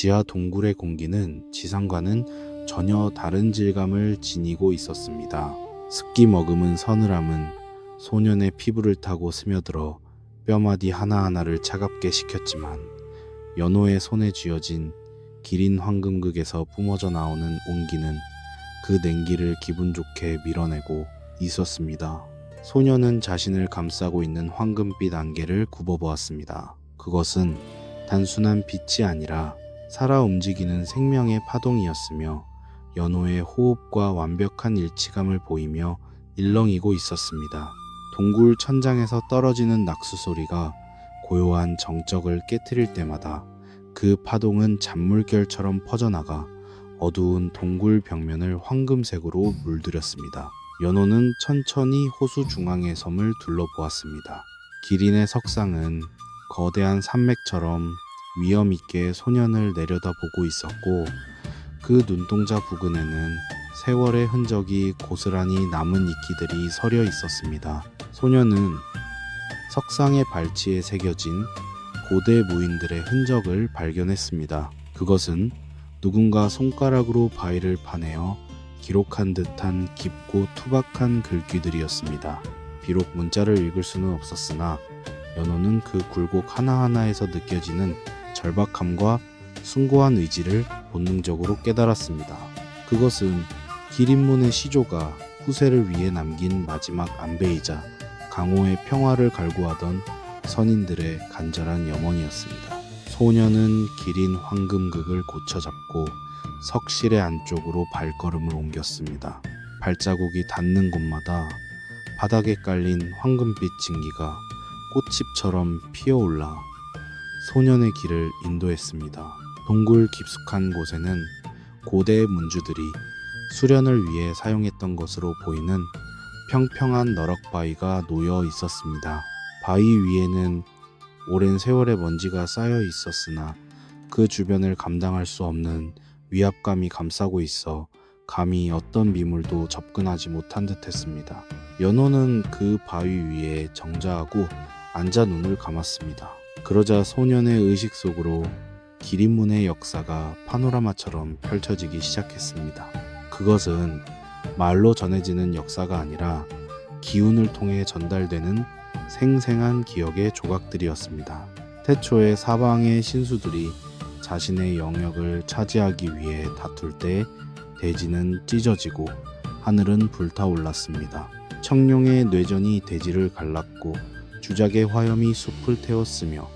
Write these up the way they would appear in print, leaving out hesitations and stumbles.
지하 동굴의 공기는 지상과는 전혀 다른 질감을 지니고 있었습니다. 습기 머금은 서늘함은 소년의 피부를 타고 스며들어 뼈마디 하나하나를 차갑게 식혔지만 연호의 손에 쥐어진 기린 황금극에서 뿜어져 나오는 온기는 그 냉기를 기분 좋게 밀어내고 있었습니다. 소년은 자신을 감싸고 있는 황금빛 안개를 굽어보았습니다. 그것은 단순한 빛이 아니라 살아 움직이는 생명의 파동이었으며 연호의 호흡과 완벽한 일치감을 보이며 일렁이고 있었습니다. 동굴 천장에서 떨어지는 낙수 소리가 고요한 정적을 깨트릴 때마다 그 파동은 잔물결처럼 퍼져나가 어두운 동굴 벽면을 황금색으로 물들였습니다. 연호는 천천히 호수 중앙의 섬을 둘러보았습니다. 기린의 석상은 거대한 산맥처럼 위엄있게 소년을 내려다보고 있었고 그 눈동자 부근에는 세월의 흔적이 고스란히 남은 이끼들이 서려 있었습니다. 소년은 석상의 발치에 새겨진 고대 무인들의 흔적을 발견했습니다. 그것은 누군가 손가락으로 바위를 파내어 기록한 듯한 깊고 투박한 글귀들이었습니다. 비록 문자를 읽을 수는 없었으나 연호는 그 굴곡 하나하나에서 느껴지는 절박함과 숭고한 의지를 본능적으로 깨달았습니다. 그것은 기린문의 시조가 후세를 위해 남긴 마지막 안배이자 강호의 평화를 갈구하던 선인들의 간절한 염원이었습니다. 소년은 기린 황금극을 고쳐잡고 석실의 안쪽으로 발걸음을 옮겼습니다. 발자국이 닿는 곳마다 바닥에 깔린 황금빛 진기가 꽃잎처럼 피어올라 소년의 길을 인도했습니다. 동굴 깊숙한 곳에는 고대 문주들이 수련을 위해 사용했던 것으로 보이는 평평한 너럭바위가 놓여 있었습니다. 바위 위에는 오랜 세월의 먼지가 쌓여 있었으나 그 주변을 감당할 수 없는 위압감이 감싸고 있어 감히 어떤 미물도 접근하지 못한 듯 했습니다. 연호는 그 바위 위에 정자하고 앉아 눈을 감았습니다. 그러자 소년의 의식 속으로 기린문의 역사가 파노라마처럼 펼쳐지기 시작했습니다. 그것은 말로 전해지는 역사가 아니라 기운을 통해 전달되는 생생한 기억의 조각들이었습니다. 태초에 사방의 신수들이 자신의 영역을 차지하기 위해 다툴 때 대지는 찢어지고 하늘은 불타올랐습니다. 청룡의 뇌전이 대지를 갈랐고 주작의 화염이 숲을 태웠으며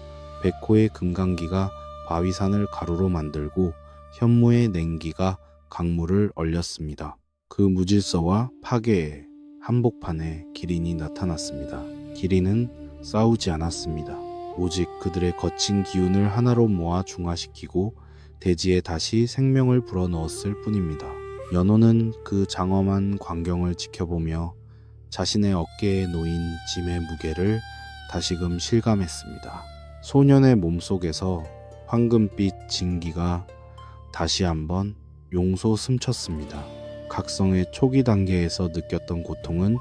백호의 금강기가 바위산을 가루로 만들고 현무의 냉기가 강물을 얼렸습니다. 그 무질서와 파괴의 한복판에 기린이 나타났습니다. 기린은 싸우지 않았습니다. 오직 그들의 거친 기운을 하나로 모아 중화시키고 대지에 다시 생명을 불어넣었을 뿐입니다. 연호는 그 장엄한 광경을 지켜보며 자신의 어깨에 놓인 짐의 무게를 다시금 실감했습니다. 소년의 몸속에서 황금빛 진기가 다시 한번 용소 스쳤습니다. 각성의 초기 단계에서 느꼈던 고통은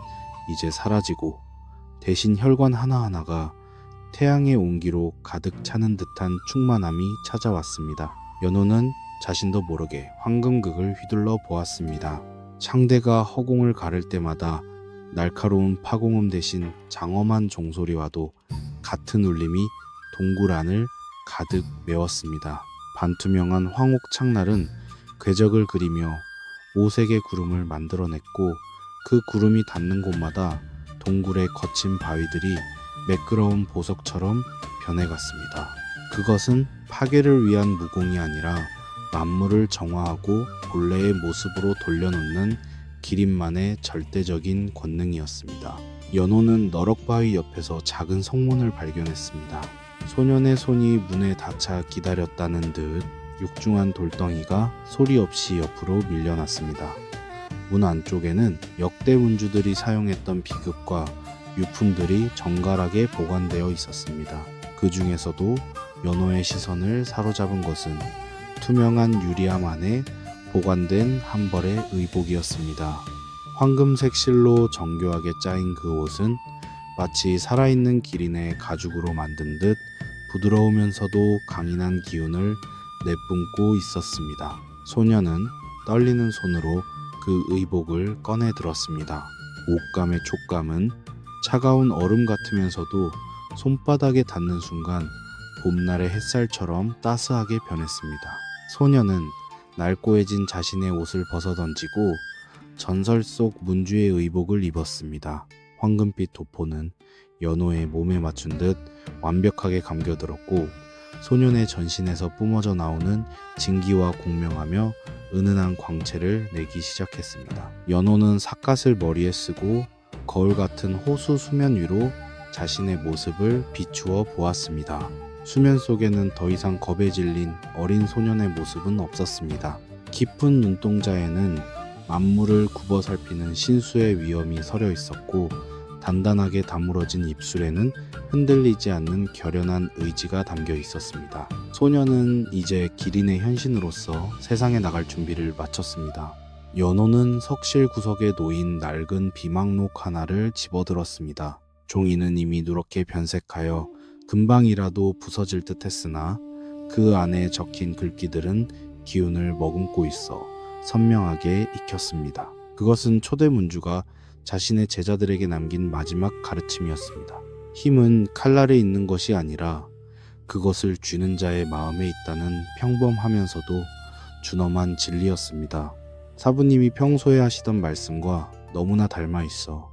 이제 사라지고 대신 혈관 하나하나가 태양의 온기로 가득 차는 듯한 충만함이 찾아왔습니다. 연호는 자신도 모르게 황금극을 휘둘러 보았습니다. 창대가 허공을 가를 때마다 날카로운 파공음 대신 장엄한 종소리와도 같은 울림이 동굴 안을 가득 메웠습니다. 반투명한 황옥 창날은 궤적을 그리며 오색의 구름을 만들어냈고 그 구름이 닿는 곳마다 동굴의 거친 바위들이 매끄러운 보석처럼 변해갔습니다. 그것은 파괴를 위한 무공이 아니라 만물을 정화하고 본래의 모습으로 돌려놓는 기린만의 절대적인 권능이었습니다. 연호는 너럭바위 옆에서 작은 성문을 발견했습니다. 소년의 손이 문에 닿자 기다렸다는 듯 육중한 돌덩이가 소리 없이 옆으로 밀려났습니다. 문 안쪽에는 역대 문주들이 사용했던 비극과 유품들이 정갈하게 보관되어 있었습니다. 그 중에서도 연호의 시선을 사로잡은 것은 투명한 유리암 안에 보관된 한 벌의 의복이었습니다. 황금색 실로 정교하게 짜인 그 옷은 마치 살아있는 기린의 가죽으로 만든 듯 부드러우면서도 강인한 기운을 내뿜고 있었습니다. 소녀는 떨리는 손으로 그 의복을 꺼내 들었습니다. 옷감의 촉감은 차가운 얼음 같으면서도 손바닥에 닿는 순간 봄날의 햇살처럼 따스하게 변했습니다. 소녀는 날고해진 자신의 옷을 벗어던지고 전설 속 문주의 의복을 입었습니다. 황금빛 도포는 연호의 몸에 맞춘 듯 완벽하게 감겨들었고 소년의 전신에서 뿜어져 나오는 진기와 공명하며 은은한 광채를 내기 시작했습니다. 연호는 삿갓을 머리에 쓰고 거울 같은 호수 수면 위로 자신의 모습을 비추어 보았습니다. 수면 속에는 더 이상 겁에 질린 어린 소년의 모습은 없었습니다. 깊은 눈동자에는 만물을 굽어 살피는 신수의 위엄이 서려 있었고 단단하게 다물어진 입술에는 흔들리지 않는 결연한 의지가 담겨 있었습니다. 소녀는 이제 기린의 현신으로서 세상에 나갈 준비를 마쳤습니다. 연호는 석실 구석에 놓인 낡은 비망록 하나를 집어들었습니다. 종이는 이미 누렇게 변색하여 금방이라도 부서질 듯 했으나 그 안에 적힌 글귀들은 기운을 머금고 있어 선명하게 익혔습니다. 그것은 초대 문주가 자신의 제자들에게 남긴 마지막 가르침이었습니다. 힘은 칼날에 있는 것이 아니라 그것을 쥐는 자의 마음에 있다는 평범하면서도 준엄한 진리였습니다. 사부님이 평소에 하시던 말씀과 너무나 닮아 있어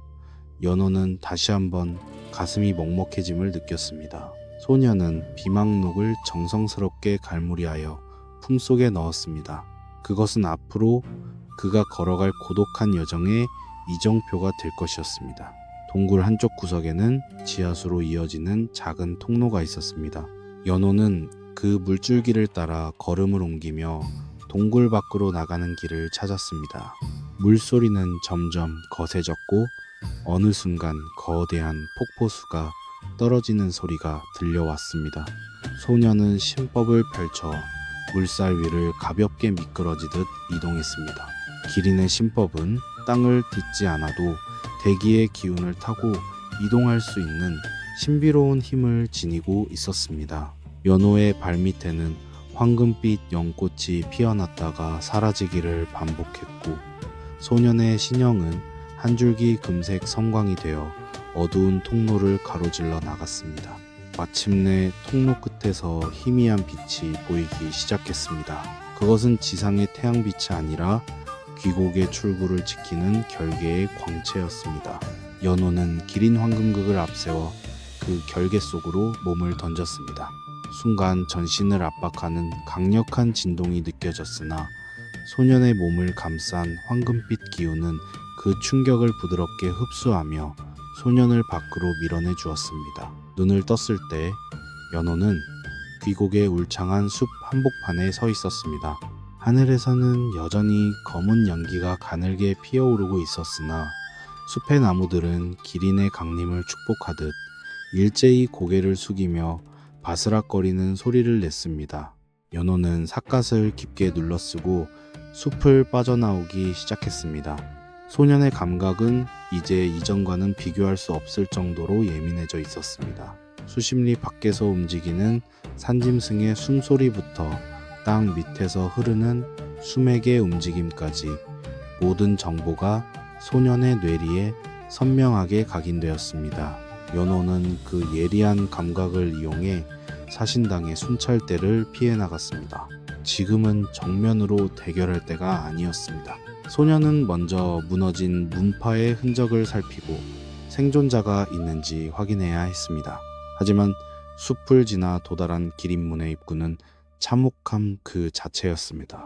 연호는 다시 한번 가슴이 먹먹해짐을 느꼈습니다. 소녀는 비망록을 정성스럽게 갈무리하여 품속에 넣었습니다. 그것은 앞으로 그가 걸어갈 고독한 여정의 이정표가 될 것이었습니다. 동굴 한쪽 구석에는 지하수로 이어지는 작은 통로가 있었습니다. 연호는 그 물줄기를 따라 걸음을 옮기며 동굴 밖으로 나가는 길을 찾았습니다. 물소리는 점점 거세졌고 어느 순간 거대한 폭포수가 떨어지는 소리가 들려왔습니다. 소녀는 신법을 펼쳐 물살 위를 가볍게 미끄러지듯 이동했습니다. 기린의 신법은 땅을 딛지 않아도 대기의 기운을 타고 이동할 수 있는 신비로운 힘을 지니고 있었습니다. 연호의 발밑에는 황금빛 연꽃이 피어났다가 사라지기를 반복했고 소년의 신형은 한 줄기 금색 성광이 되어 어두운 통로를 가로질러 나갔습니다. 마침내 통로 끝에서 희미한 빛이 보이기 시작했습니다. 그것은 지상의 태양빛이 아니라 귀곡의 출구를 지키는 결계의 광채였습니다. 연호는 기린 황금극을 앞세워 그 결계 속으로 몸을 던졌습니다. 순간 전신을 압박하는 강력한 진동이 느껴졌으나 소년의 몸을 감싼 황금빛 기운은 그 충격을 부드럽게 흡수하며 소년을 밖으로 밀어내 주었습니다. 눈을 떴을 때 연호는 귀곡의 울창한 숲 한복판에 서 있었습니다. 하늘에서는 여전히 검은 연기가 가늘게 피어오르고 있었으나 숲의 나무들은 기린의 강림을 축복하듯 일제히 고개를 숙이며 바스락거리는 소리를 냈습니다. 연호는 삿갓을 깊게 눌러쓰고 숲을 빠져나오기 시작했습니다. 소년의 감각은 이제 이전과는 비교할 수 없을 정도로 예민해져 있었습니다. 수십리 밖에서 움직이는 산짐승의 숨소리부터 땅 밑에서 흐르는 수맥의 움직임까지 모든 정보가 소년의 뇌리에 선명하게 각인되었습니다. 연호는 그 예리한 감각을 이용해 사신당의 순찰대를 피해 나갔습니다. 지금은 정면으로 대결할 때가 아니었습니다. 소년은 먼저 무너진 문파의 흔적을 살피고 생존자가 있는지 확인해야 했습니다. 하지만 숲을 지나 도달한 기린문의 입구는 참혹함 그 자체였습니다.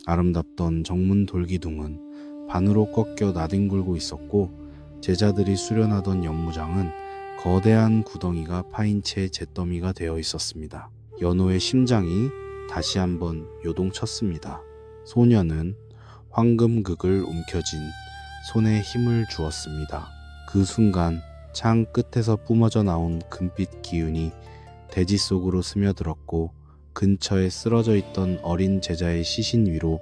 아름답던 정문 돌기둥은 반으로 꺾여 나뒹굴고 있었고 제자들이 수련하던 연무장은 거대한 구덩이가 파인 채 잿더미가 되어 있었습니다. 연호의 심장이 다시 한번 요동쳤습니다. 소년은 황금극을 움켜쥔 손에 힘을 주었습니다. 그 순간 창 끝에서 뿜어져 나온 금빛 기운이 대지 속으로 스며들었고 근처에 쓰러져 있던 어린 제자의 시신 위로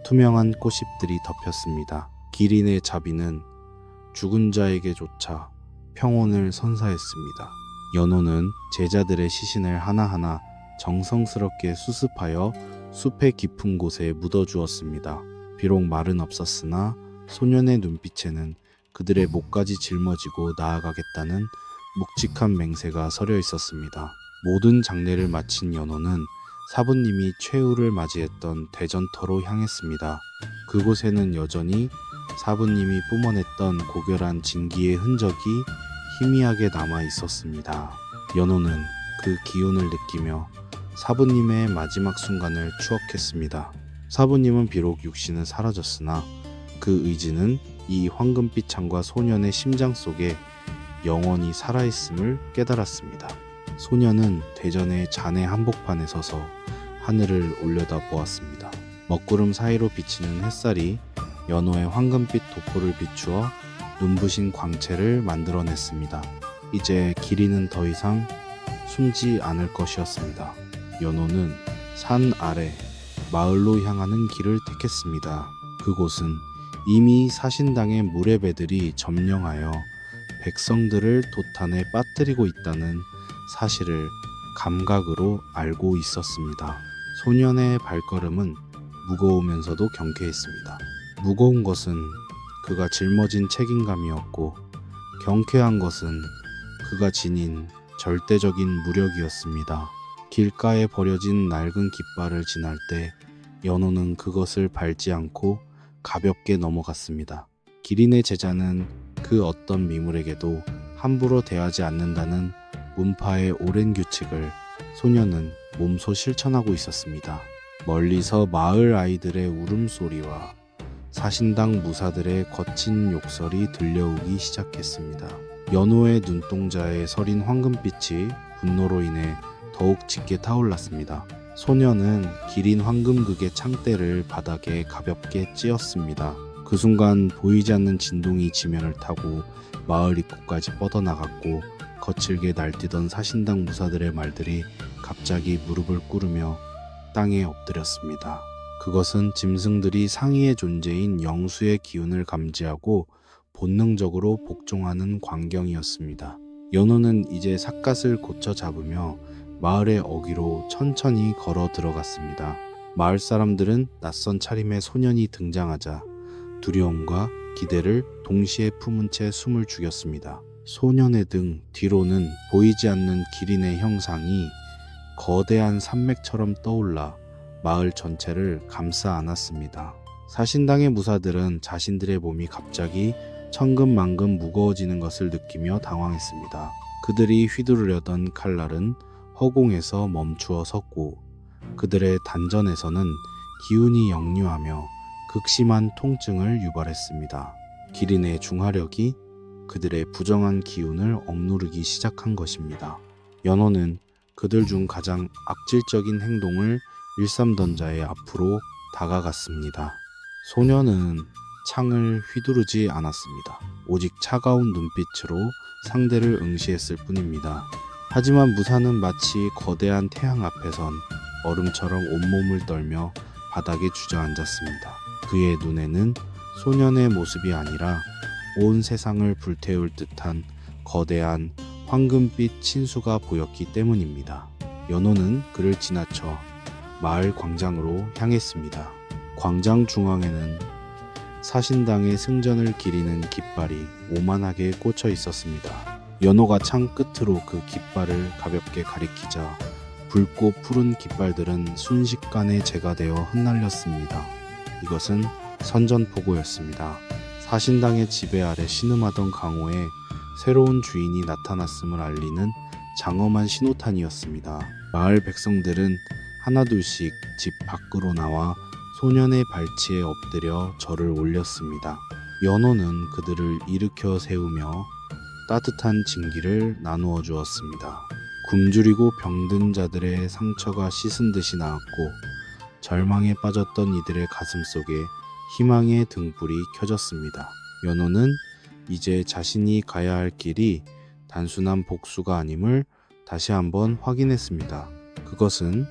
투명한 꽃잎들이 덮였습니다. 기린의 자비는 죽은 자에게조차 평온을 선사했습니다. 연호는 제자들의 시신을 하나하나 정성스럽게 수습하여 숲의 깊은 곳에 묻어주었습니다. 비록 말은 없었으나 소년의 눈빛에는 그들의 목까지 짊어지고 나아가겠다는 묵직한 맹세가 서려 있었습니다. 모든 장례를 마친 연호는 사부님이 최후를 맞이했던 대전터로 향했습니다. 그곳에는 여전히 사부님이 뿜어냈던 고결한 진기의 흔적이 희미하게 남아 있었습니다. 연호는 그 기운을 느끼며 사부님의 마지막 순간을 추억했습니다. 사부님은 비록 육신은 사라졌으나 그 의지는 이 황금빛 창과 소년의 심장 속에 영원히 살아있음을 깨달았습니다. 소년은 대전의 잔해 한복판에 서서 하늘을 올려다 보았습니다. 먹구름 사이로 비치는 햇살이 연호의 황금빛 도포를 비추어 눈부신 광채를 만들어냈습니다. 이제 길이는 더 이상 숨지 않을 것이었습니다. 연호는 산 아래 마을로 향하는 길을 택했습니다. 그곳은 이미 사신당의 무례배들이 점령하여 백성들을 도탄에 빠뜨리고 있다는 사실을 감각으로 알고 있었습니다. 소년의 발걸음은 무거우면서도 경쾌했습니다. 무거운 것은 그가 짊어진 책임감이었고, 경쾌한 것은 그가 지닌 절대적인 무력이었습니다. 길가에 버려진 낡은 깃발을 지날 때 연호는 그것을 밟지 않고 가볍게 넘어갔습니다. 기린의 제자는 그 어떤 미물에게도 함부로 대하지 않는다는 문파의 오랜 규칙을 소년은 몸소 실천하고 있었습니다. 멀리서 마을 아이들의 울음소리와 사신당 무사들의 거친 욕설이 들려오기 시작했습니다. 연호의 눈동자에 서린 황금빛이 분노로 인해 더욱 짙게 타올랐습니다. 소년은 기린 황금극의 창대를 바닥에 가볍게 찧었습니다. 그 순간 보이지 않는 진동이 지면을 타고 마을 입구까지 뻗어나갔고, 거칠게 날뛰던 사신당 무사들의 말들이 갑자기 무릎을 꿇으며 땅에 엎드렸습니다. 그것은 짐승들이 상위의 존재인 영수의 기운을 감지하고 본능적으로 복종하는 광경이었습니다. 연호는 이제 삿갓을 고쳐 잡으며 마을의 어귀로 천천히 걸어 들어갔습니다. 마을 사람들은 낯선 차림의 소년이 등장하자 두려움과 기대를 동시에 품은 채 숨을 죽였습니다. 소년의 등 뒤로는 보이지 않는 기린의 형상이 거대한 산맥처럼 떠올라 마을 전체를 감싸 안았습니다. 사신당의 무사들은 자신들의 몸이 갑자기 천근만근 무거워지는 것을 느끼며 당황했습니다. 그들이 휘두르려던 칼날은 허공에서 멈추어 섰고, 그들의 단전에서는 기운이 역류하며 극심한 통증을 유발했습니다. 기린의 중화력이 그들의 부정한 기운을 억누르기 시작한 것입니다. 연호는 그들 중 가장 악질적인 행동을 일삼던 자의 앞으로 다가갔습니다. 소년은 창을 휘두르지 않았습니다. 오직 차가운 눈빛으로 상대를 응시했을 뿐입니다. 하지만 무사는 마치 거대한 태양 앞에선 얼음처럼 온몸을 떨며 바닥에 주저앉았습니다. 그의 눈에는 소년의 모습이 아니라 온 세상을 불태울 듯한 거대한 황금빛 신수가 보였기 때문입니다. 연호는 그를 지나쳐 마을 광장으로 향했습니다. 광장 중앙에는 사신당의 승전을 기리는 깃발이 오만하게 꽂혀 있었습니다. 연호가 창 끝으로 그 깃발을 가볍게 가리키자 붉고 푸른 깃발들은 순식간에 재가 되어 흩날렸습니다. 이것은 선전포고였습니다. 사신당의 지배 아래 신음하던 강호에 새로운 주인이 나타났음을 알리는 장엄한 신호탄이었습니다. 마을 백성들은 하나둘씩 집 밖으로 나와 소년의 발치에 엎드려 절을 올렸습니다. 연호는 그들을 일으켜 세우며 따뜻한 진기를 나누어 주었습니다. 굶주리고 병든 자들의 상처가 씻은 듯이 나았고, 절망에 빠졌던 이들의 가슴 속에 희망의 등불이 켜졌습니다. 연호는 이제 자신이 가야 할 길이 단순한 복수가 아님을 다시 한번 확인했습니다. 그것은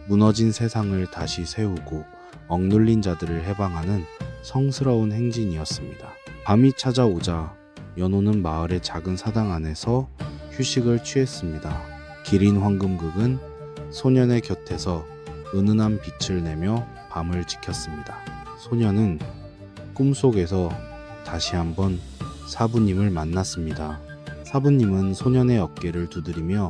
무너진 세상을 다시 세우고 억눌린 자들을 해방하는 성스러운 행진이었습니다. 밤이 찾아오자 연호는 마을의 작은 사당 안에서 휴식을 취했습니다. 기린 황금극은 소년의 곁에서 은은한 빛을 내며 밤을 지켰습니다. 소년은 꿈속에서 다시 한번 사부님을 만났습니다. 사부님은 소년의 어깨를 두드리며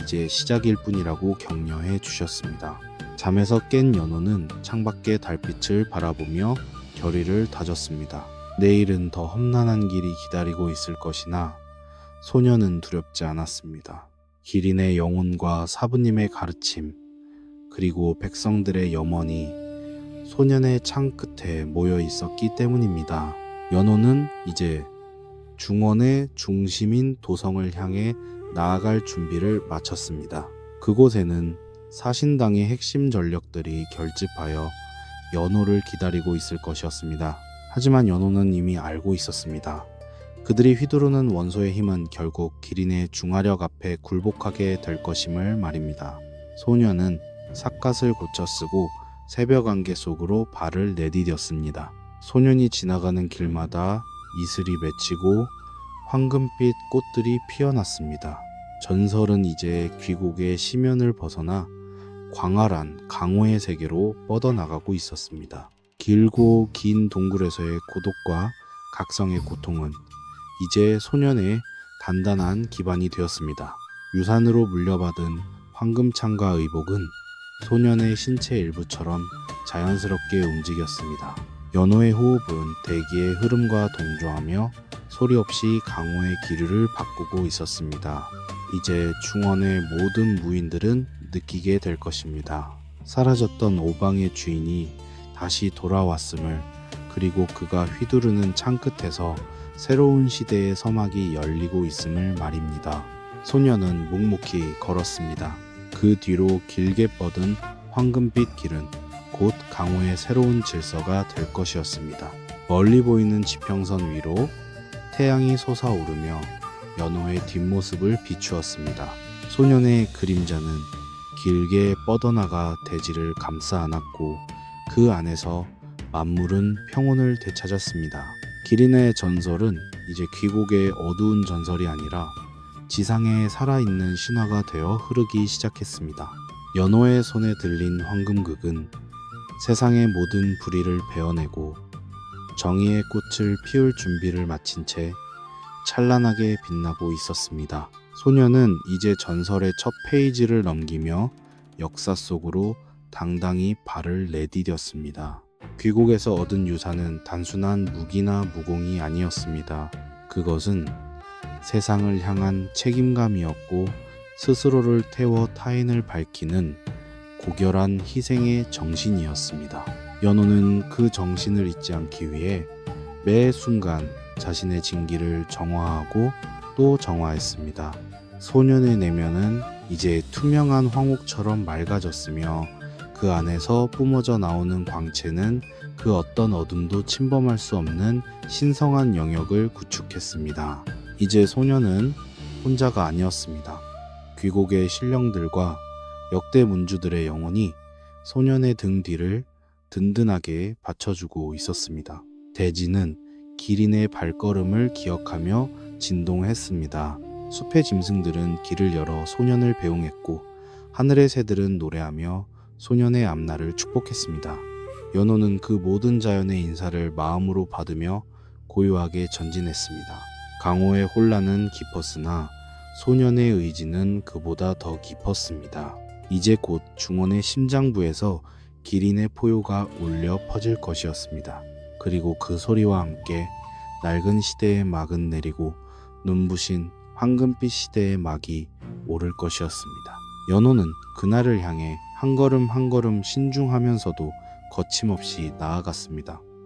이제 시작일 뿐이라고 격려해 주셨습니다. 잠에서 깬 연호는 창밖의 달빛을 바라보며 결의를 다졌습니다. 내일은 더 험난한 길이 기다리고 있을 것이나 소년은 두렵지 않았습니다. 기린의 영혼과 사부님의 가르침, 그리고 백성들의 염원이 소년의 창 끝에 모여 있었기 때문입니다. 연호는 이제 중원의 중심인 도성을 향해 나아갈 준비를 마쳤습니다. 그곳에는 사신당의 핵심 전력들이 결집하여 연호를 기다리고 있을 것이었습니다. 하지만 연호는 이미 알고 있었습니다. 그들이 휘두르는 원소의 힘은 결국 기린의 중화력 앞에 굴복하게 될 것임을 말입니다. 소년은 삿갓을 고쳐 쓰고 새벽 안개 속으로 발을 내디뎠습니다. 소년이 지나가는 길마다 이슬이 맺히고 황금빛 꽃들이 피어났습니다. 전설은 이제 귀국의 심연을 벗어나 광활한 강호의 세계로 뻗어나가고 있었습니다. 길고 긴 동굴에서의 고독과 각성의 고통은 이제 소년의 단단한 기반이 되었습니다. 유산으로 물려받은 황금창과 의복은 소년의 신체 일부처럼 자연스럽게 움직였습니다. 연호의 호흡은 대기의 흐름과 동조하며 소리 없이 강호의 기류를 바꾸고 있었습니다. 이제 중원의 모든 무인들은 느끼게 될 것입니다. 사라졌던 오방의 주인이 다시 돌아왔음을, 그리고 그가 휘두르는 창 끝에서 새로운 시대의 서막이 열리고 있음을 말입니다. 소년은 묵묵히 걸었습니다. 그 뒤로 길게 뻗은 황금빛 길은 곧 강호의 새로운 질서가 될 것이었습니다. 멀리 보이는 지평선 위로 태양이 솟아오르며 연호의 뒷모습을 비추었습니다. 소년의 그림자는 길게 뻗어나가 대지를 감싸 안았고 그 안에서 만물은 평온을 되찾았습니다. 기린의 전설은 이제 귀국의 어두운 전설이 아니라 지상에 살아있는 신화가 되어 흐르기 시작했습니다. 연호의 손에 들린 황금극은 세상의 모든 불의를 베어내고 정의의 꽃을 피울 준비를 마친 채 찬란하게 빛나고 있었습니다. 소년은 이제 전설의 첫 페이지를 넘기며 역사 속으로 당당히 발을 내디뎠습니다. 귀국에서 얻은 유산은 단순한 무기나 무공이 아니었습니다. 그것은 세상을 향한 책임감이었고 스스로를 태워 타인을 밝히는 고결한 희생의 정신이었습니다. 연호는 그 정신을 잊지 않기 위해 매 순간 자신의 진기를 정화하고 또 정화했습니다. 소년의 내면은 이제 투명한 황옥처럼 맑아졌으며 그 안에서 뿜어져 나오는 광채는 그 어떤 어둠도 침범할 수 없는 신성한 영역을 구축했습니다. 이제 소년은 혼자가 아니었습니다. 귀국의 신령들과 역대 문주들의 영혼이 소년의 등 뒤를 든든하게 받쳐주고 있었습니다. 대지는 기린의 발걸음을 기억하며 진동했습니다. 숲의 짐승들은 길을 열어 소년을 배웅했고 하늘의 새들은 노래하며 소년의 앞날을 축복했습니다. 연호는 그 모든 자연의 인사를 마음으로 받으며 고요하게 전진했습니다. 강호의 혼란은 깊었으나 소년의 의지는 그보다 더 깊었습니다. 이제 곧 중원의 심장부에서 기린의 포효가 울려 퍼질 것이었습니다. 그리고 그 소리와 함께 낡은 시대의 막은 내리고 눈부신 황금빛 시대의 막이 오를 것이었습니다. 연호는 그날을 향해 한 걸음 한 걸음 신중하면서도 거침없이 나아갔습니다.